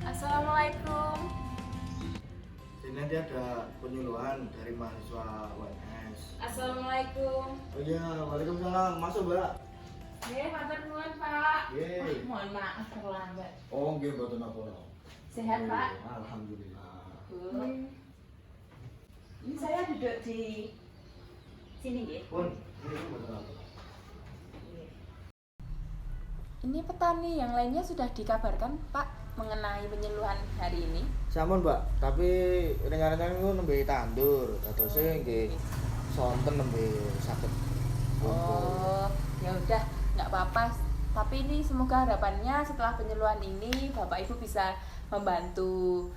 Assalamualaikum. Ini nanti ada penyuluhan dari mahasiswa UNS. Assalamualaikum. Oh iya, waalaikumsalam. Masuk, Mbak. Matur nuwun, Pak. Yeay. Mohon maaf terlambat. Oh, nggih mboten napa. Sehat, Pak? Alhamdulillah. Bu. Ini saya duduk di sini, nggih. Pun, ini mboten napa. Ini petani yang lainnya sudah dikabarkan, Pak, mengenai penyuluhan hari ini. Sampun, Mbak. Tapi rencana-rencana niku nembe tandur, datose nggih sonten nembe saged. Oh, ya udah, nggak apa-apa. Tapi ini semoga harapannya setelah penyuluhan ini Bapak Ibu bisa membantu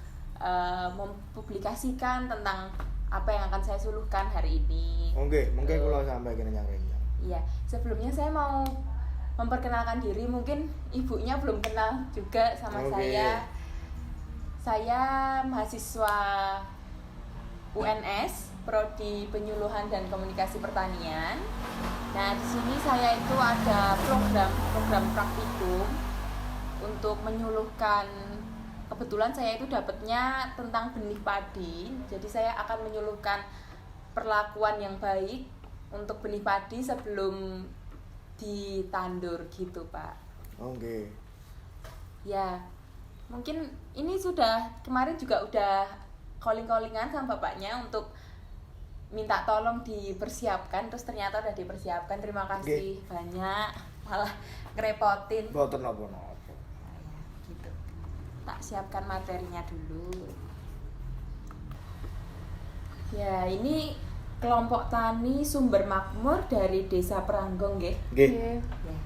mempublikasikan tentang apa yang akan saya suluhkan hari ini. Oke, mungkin kula sampaikan rencana-rencana. Iya, sebelumnya saya mau memperkenalkan diri, mungkin ibunya belum kenal juga sama saya. Saya mahasiswa UNS, Prodi Penyuluhan dan Komunikasi Pertanian. Nah, di sini saya itu ada program praktikum untuk menyuluhkan. Kebetulan saya itu dapatnya tentang benih padi. Jadi saya akan menyuluhkan perlakuan yang baik untuk benih padi sebelum ditandur gitu, Pak. Oke. Ya, mungkin ini sudah kemarin juga udah calling-callingan sama bapaknya untuk minta tolong dipersiapkan, terus ternyata udah dipersiapkan. Terima kasih banyak, malah ngerepotin. Mboten napa-napa. Gitu. Tak siapkan materinya dulu. Ya, ini kelompok tani Sumber Makmur dari Desa Peranggong, nggih. Nggih. Ya.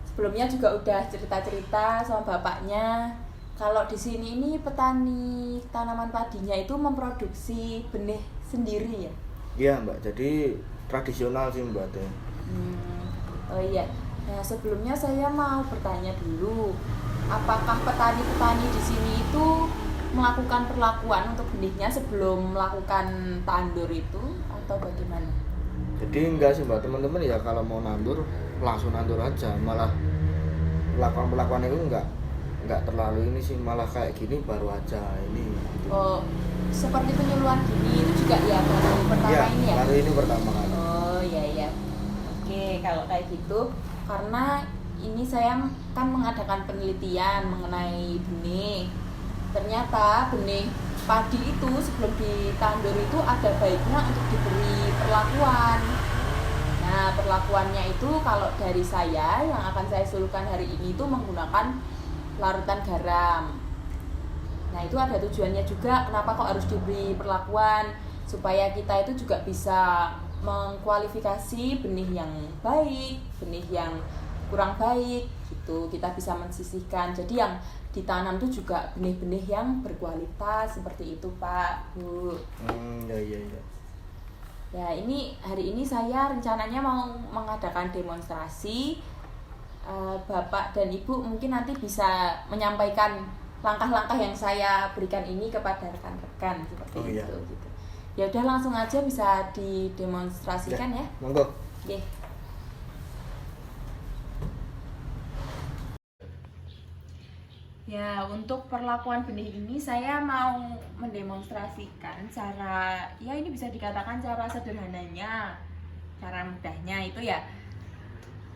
Sebelumnya juga udah cerita-cerita sama bapaknya. Kalau di sini ini petani tanaman padinya itu memproduksi benih sendiri ya. Iya, Mbak. Jadi tradisional sih, Mbak. Oh iya. Nah, sebelumnya saya mau bertanya dulu, apakah petani-petani di sini itu melakukan perlakuan untuk benihnya sebelum melakukan tandur itu atau bagaimana? Jadi enggak sih, Mbak, teman-teman ya kalau mau nandur langsung nandur aja, malah perlakuan itu enggak terlalu ini sih, malah kayak gini baru aja ini gitu. Oh, seperti penyuluhan gini itu juga ya baru pertama Ya, ini ya? baru ini pertama kali. Oh iya iya. Oke, kalau kayak gitu karena ini saya kan mengadakan penelitian mengenai benih. Ternyata benih padi itu sebelum ditandur itu ada baiknya untuk diberi perlakuan. Nah, perlakuannya itu kalau dari saya yang akan saya suluhkan hari ini itu menggunakan larutan garam. Nah, itu ada tujuannya juga kenapa kok harus diberi perlakuan, supaya kita itu juga bisa mengkualifikasi benih yang baik, benih yang kurang baik gitu. Kita bisa mensisihkan. Jadi yang ditanam itu juga benih-benih yang berkualitas seperti itu, Pak, Bu. Iya. Ya, ini hari ini saya rencananya mau mengadakan demonstrasi. Bapak dan Ibu mungkin nanti bisa menyampaikan langkah-langkah yang saya berikan ini kepada rekan-rekan seperti itu gitu. Ya udah langsung aja bisa didemonstrasikan ya. Monggo. Oke. Ya, untuk perlakuan benih ini saya mau mendemonstrasikan cara, ya ini bisa dikatakan cara sederhananya. Cara mudahnya itu ya,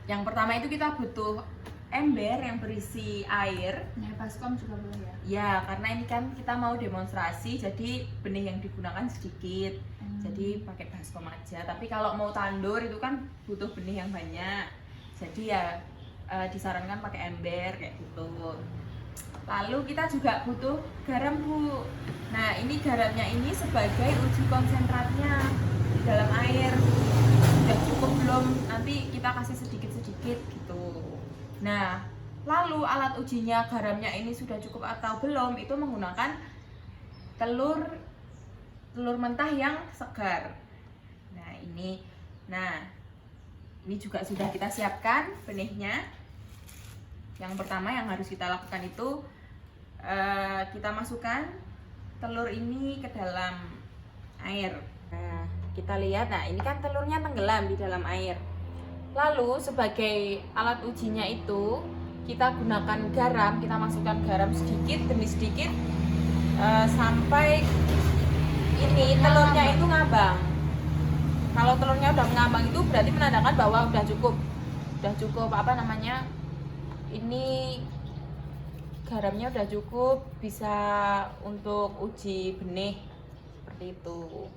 yang pertama itu kita butuh ember yang berisi air. Ya, baskom juga boleh ya. Ya, karena ini kan kita mau demonstrasi, jadi benih yang digunakan sedikit. Jadi pakai baskom aja. Tapi kalau mau tandur itu kan butuh benih yang banyak. Jadi ya disarankan pakai ember kayak gitu. Lalu kita juga butuh garam, Bu. Nah, ini garamnya ini sebagai uji konsentratnya di dalam air. Sudah cukup belum? Nanti kita kasih sedikit-sedikit gitu. Nah, lalu alat ujinya garamnya ini sudah cukup atau belum itu menggunakan telur mentah yang segar. Nah, ini juga sudah kita siapkan benihnya. Yang pertama yang harus kita lakukan itu kita masukkan telur ini ke dalam air. Nah, kita lihat, nah ini kan telurnya tenggelam di dalam air. Lalu sebagai alat ujinya itu kita gunakan garam, kita masukkan garam sedikit demi sedikit sampai ini telurnya itu ngambang. Kalau telurnya udah mengambang itu berarti menandakan bahwa udah cukup ini garamnya udah cukup bisa untuk uji benih seperti itu.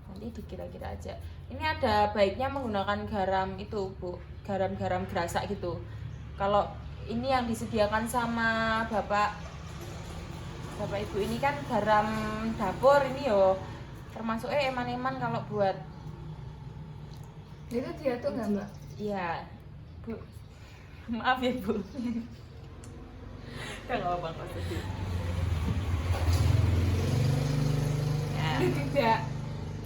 Nanti dikira-kira aja. Ini ada baiknya menggunakan garam itu, Bu, garam-garam gerasak gitu. Kalau ini yang disediakan sama bapak ibu ini kan garam dapur ini yo, termasuk eman-eman kalau buat Itu dia tuh nggak Mbak? iya, Bu. Maaf ya, Bu. Kalau Bang sedih. Ya. Tidak.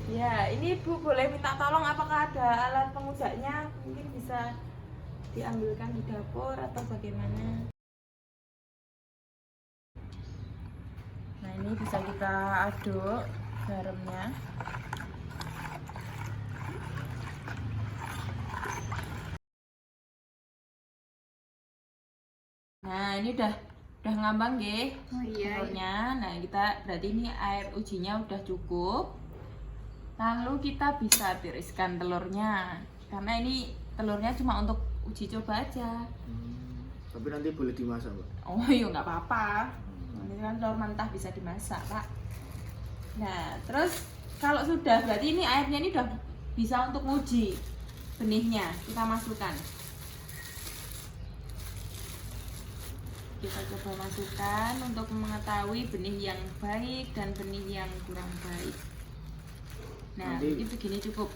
Ya, ini Bu boleh minta tolong apakah ada alat pengusaknya? Mungkin bisa diambilkan di dapur atau bagaimana? Nah, ini bisa kita aduk garamnya. Nah, ini udah ngambang nggih. Oh iya. Telurnya. Nah, kita berarti ini air ujinya udah cukup. Lalu kita bisa tiriskan telurnya, karena ini telurnya cuma untuk uji coba aja. Tapi nanti boleh dimasak, Mbak? Oh iya, nggak apa-apa. Ini kan telur mentah bisa dimasak, Pak. Nah, terus kalau sudah berarti ini airnya ini udah bisa untuk uji benihnya. Kita masukkan. Kita coba masukkan untuk mengetahui benih yang baik dan benih yang kurang baik. Nah, Nanti ini begini cukup.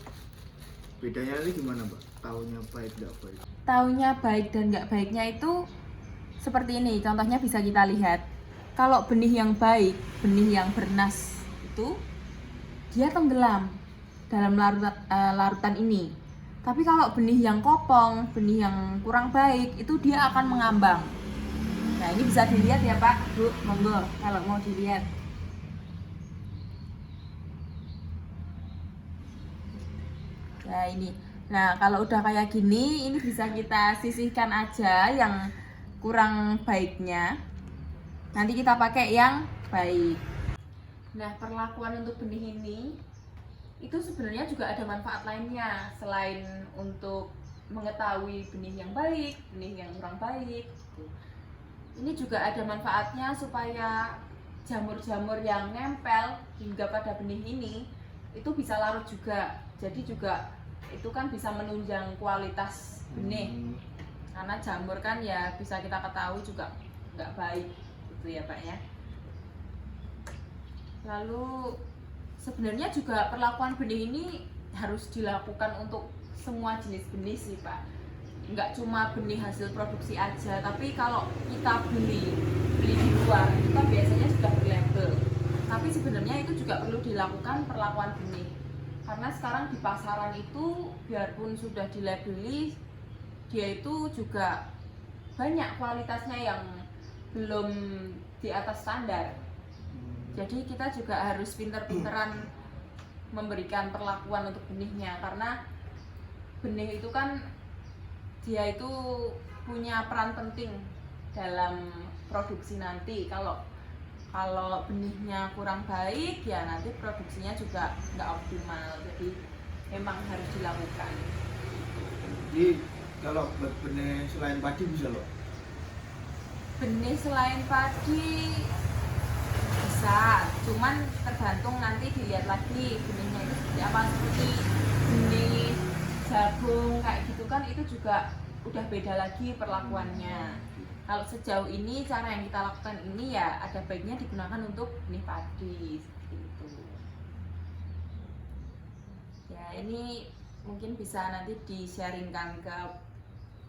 Bedanya nanti gimana, Mbak? Taunya baik nggak baik? Taunya baik dan nggak baiknya itu seperti ini. Contohnya bisa kita lihat. Kalau benih yang baik, benih yang bernas itu dia tenggelam dalam larutan ini. Tapi kalau benih yang kopong, benih yang kurang baik itu dia akan mengambang. Nah, ini bisa dilihat ya Pak, Bu, monggo kalau mau dilihat. Nah, ini. Nah, kalau udah kayak gini, ini bisa kita sisihkan aja yang kurang baiknya. Nanti kita pakai yang baik. Nah, perlakuan untuk benih ini itu sebenarnya juga ada manfaat lainnya selain untuk mengetahui benih yang baik, benih yang kurang baik. Ini juga ada manfaatnya supaya jamur-jamur yang nempel hingga pada benih ini itu bisa larut juga. Jadi juga itu kan bisa menunjang kualitas benih. Karena jamur kan ya bisa kita ketahui juga nggak baik gitu ya Pak ya. Lalu sebenarnya juga perlakuan benih ini harus dilakukan untuk semua jenis benih sih Pak. Nggak cuma benih hasil produksi aja, tapi kalau kita beli di luar itu kan biasanya sudah berlabel. Tapi sebenarnya itu juga perlu dilakukan perlakuan benih. Karena sekarang di pasaran itu biarpun sudah dilabeli, dia itu juga banyak kualitasnya yang belum di atas standar. Jadi kita juga harus pinter-pinteran memberikan perlakuan untuk benihnya, karena benih itu kan dia itu punya peran penting dalam produksi nanti. Kalau benihnya kurang baik ya nanti produksinya juga nggak optimal. Jadi memang harus dilakukan. Jadi kalau buat benih selain padi bisa loh. Benih selain padi bisa, cuman tergantung nanti dilihat lagi benihnya itu seperti apa. Seperti benih jagung kayak gitu kan itu juga udah beda lagi perlakuannya. Kalau sejauh ini cara yang kita lakukan ini ya ada baiknya digunakan untuk benih padi seperti itu. Ya ini mungkin bisa nanti di-sharingkan ke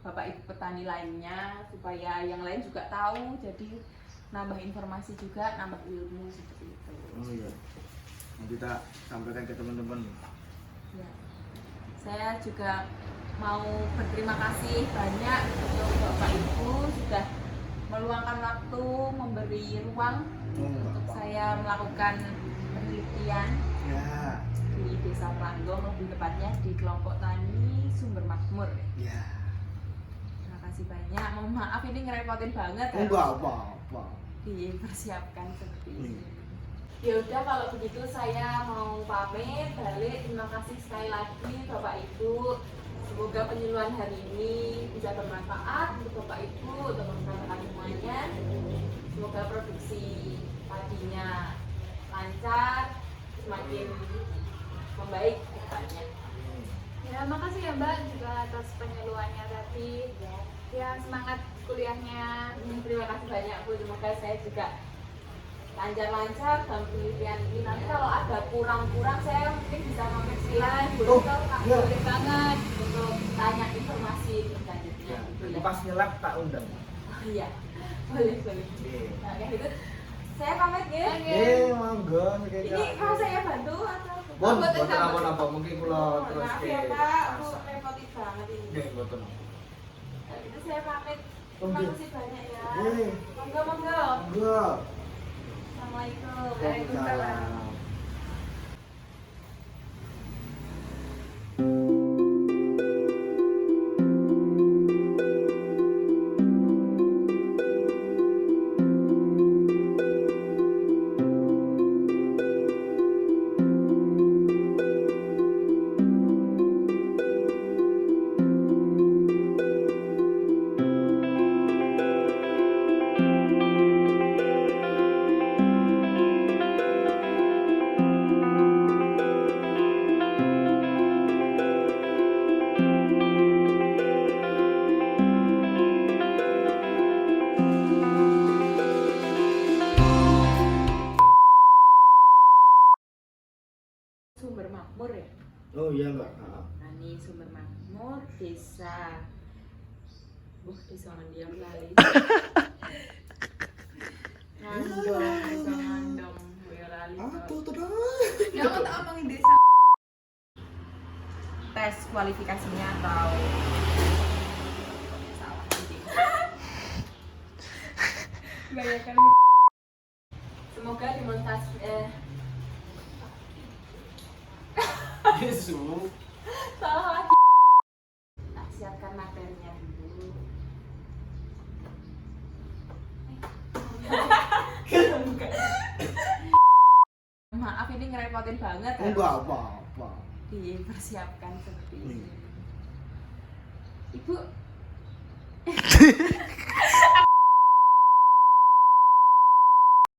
Bapak Ibu petani lainnya supaya yang lain juga tahu, jadi nambah informasi juga, nambah ilmu seperti itu. Oh iya. Nanti kita sampaikan ke teman-teman. Ya. Saya juga mau berterima kasih banyak untuk Bapak Ibu sudah meluangkan waktu, memberi ruang untuk saya melakukan penelitian Ya. di Desa Pranggong, lebih tepatnya di kelompok tani Sumber Makmur. Ya. Terima kasih banyak. Mohon maaf ini ngerepotin banget. Enggak apa-apa. Dipersiapkan seperti ini. Nih. Ya udah kalau begitu saya mau pamit balik. Terima kasih sekali lagi Bapak Ibu. Semoga penyuluhan hari ini bisa bermanfaat untuk Bapak Ibu, untuk rekan-rekan semuanya. Semoga produksi padinya lancar, semakin membaik ke depannya. Ya, makasih ya Mbak juga atas penyuluhannya tadi. Ya, semangat kuliahnya. Terima kasih banyak Bu. Semoga saya juga lancar-lancar dalam penelitian ini. Nanti kalau ada kurang-kurang saya mungkin bisa mampir silang. Oh, iya. Boleh banget untuk tanya informasi selanjutnya. Ya. Gitu Nanti ya. pas nyelak tak undang. Oh, iya, boleh. Oke. Nah, kayak gitu. Saya pamit ya. Monggo Ini kalau saya bantu atau Bon, Buat boten apa? apa-apa mungkin kula terus maaf ke ya Pak, aku masak. repotin banget ini. Nggih, boten. Nah, itu saya pamit. Terima Oke. kasih banyak ya. Nggih. Monggo, monggo. Monggo. Assalamualaikum. Waalaikumsalam. Sumber Makmur ya. Oh iya, Mbak. Nah, ini Sumber Makmur desa. Desa Mendiang lali. Ngandong, desa Ngandong, Boyolali. Ya, aku tak ngomongin desa. Tes kualifikasinya atau salah nanti. Bayangkan. Semoga demonstrasi Yesus. salah lagi. Tak siapkan materinya dulu. Maaf ini ngerepotin banget. Enggak apa-apa. Dipersiapkan seperti ini. Nih. Ibu